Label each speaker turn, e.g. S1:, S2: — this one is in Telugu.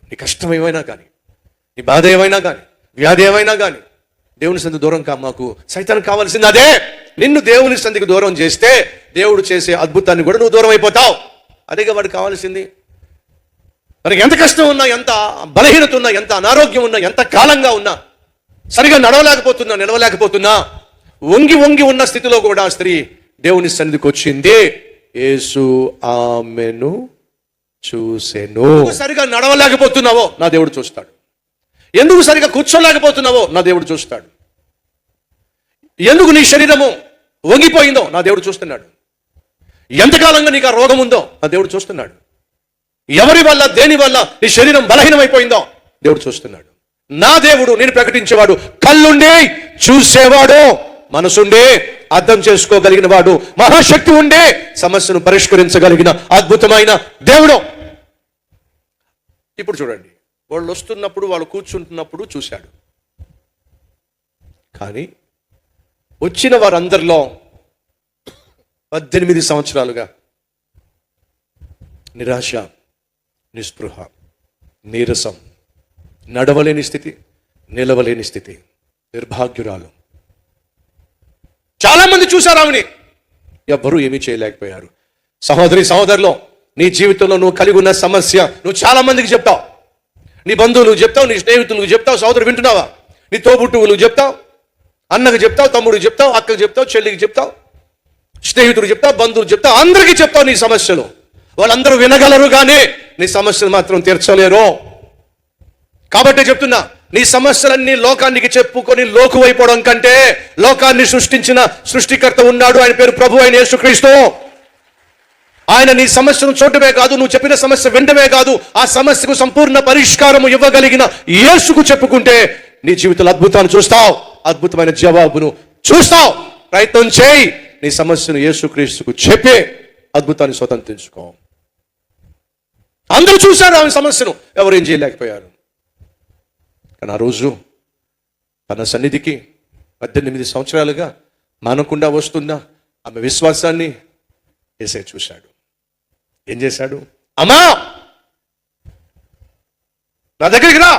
S1: నీ కష్టం ఏమైనా కానీ, నీ బాధ ఏమైనా కానీ, వ్యాధి ఏమైనా కానీ దేవుని సంధికి దూరం మాకు సైతానికి కావాల్సింది అదే. నిన్ను దేవుని సంధికి దూరం చేస్తే దేవుడు చేసే అద్భుతాన్ని కూడా నువ్వు దూరం అయిపోతావు. అదేగా వాడికి కావాల్సింది. మనకి ఎంత కష్టం ఉన్నా, ఎంత బలహీనత ఉన్నా, ఎంత అనారోగ్యం ఉన్నా, ఎంత కాలంగా ఉన్నా, సరిగా నడవలేకపోతున్నా, నిలవలేకపోతున్నా, వంగి వంగి ఉన్న స్థితిలో కూడా ఆ స్త్రీ దేవుని సన్నిధికి వచ్చింది. యేసు ఆమెను చూసెను. సరిగా నడవలేకపోతున్నావో నా దేవుడు చూస్తాడు. ఎందుకు సరిగా కూర్చోలేకపోతున్నావో నా దేవుడు చూస్తాడు. ఎందుకు నీ శరీరము వంగిపోయిందో నా దేవుడు చూస్తున్నాడు. ఎంతకాలంగా నీకు ఆ రోగం ఉందో నా దేవుడు చూస్తున్నాడు. ఎవరి వల్ల, దేని వల్ల నీ శరీరం బలహీనమైపోయిందో దేవుడు చూస్తున్నాడు. నా దేవుడు నేను ప్రకటించేవాడు, కళ్ళుండి చూసేవాడు, మనసుండే అర్థం చేసుకోగలిగిన వాడు, మహాశక్తి ఉండే సమస్యను పరిష్కరించగలిగిన అద్భుతమైన దేవుడు. ఇప్పుడు చూడండి, వాళ్ళు వస్తున్నప్పుడు, వాళ్ళు కూర్చుంటున్నప్పుడు చూశాడు. కానీ వచ్చిన వారందరిలో 18 సంవత్సరాలుగా నిరాశ, నిస్పృహ, నీరసం, నడవలేని స్థితి, నిలవలేని స్థితి, నిర్భాగ్యురాలు. చాలా మంది చూశారు ఆమెని, ఎవ్వరూ ఏమీ చేయలేకపోయారు. సహోదరి, సహోదరులో, నీ జీవితంలో నువ్వు కలిగి ఉన్న సమస్య నువ్వు చాలా మందికి చెప్తావు. నీ బంధువులకు చెప్తావు, నీ స్నేహితులకు చెప్తావు. సహోదరు వింటున్నావా? నీ తోబుట్టువులకు చెప్తావు, అన్నకు చెప్తావు, తమ్ముడికి చెప్తావు, అక్కకు చెప్తావు, చెల్లికి చెప్తావు, స్నేహితుడికి చెప్తావు, బంధువులకు చెప్తావు, అందరికీ చెప్తావు నీ సమస్యలు. వాళ్ళందరూ వినగలరు కానీ నీ సమస్యలు మాత్రం తీర్చలేరు. కాబట్టి చెప్తున్నా, నీ సమస్యలన్నీ లోకానికి చెప్పుకొని లోకువైపోవడం కంటే లోకాన్ని సృష్టించిన సృష్టికర్త ఉన్నాడు, ఆయన పేరు ప్రభు అయిన యేసుక్రీస్తు. ఆయన నీ సమస్యను చూడటమే కాదు, నువ్వు చెప్పిన సమస్య వినటమే కాదు, ఆ సమస్యకు సంపూర్ణ పరిష్కారం ఇవ్వగలిగిన యేసుకు చెప్పుకుంటే నీ జీవితంలో అద్భుతాన్ని చూస్తావు, అద్భుతమైన జవాబును చూస్తావు. ప్రయత్నం చేయి, నీ సమస్యను యేసుక్రీస్తుకు చెప్పే అద్భుతాన్ని స్వతంత్రించుకో. అందరూ చూశారు ఆమె సమస్యను, ఎవరేం చేయలేకపోయారు. కానీ ఆ రోజు తన సన్నిధికి 18 సంవత్సరాలుగా మానకుండా వస్తున్న ఆమె విశ్వాసాన్ని యేసయ్య చూశాడు. ఏం చేశాడు? అమ్మా, నా దగ్గరికి రా.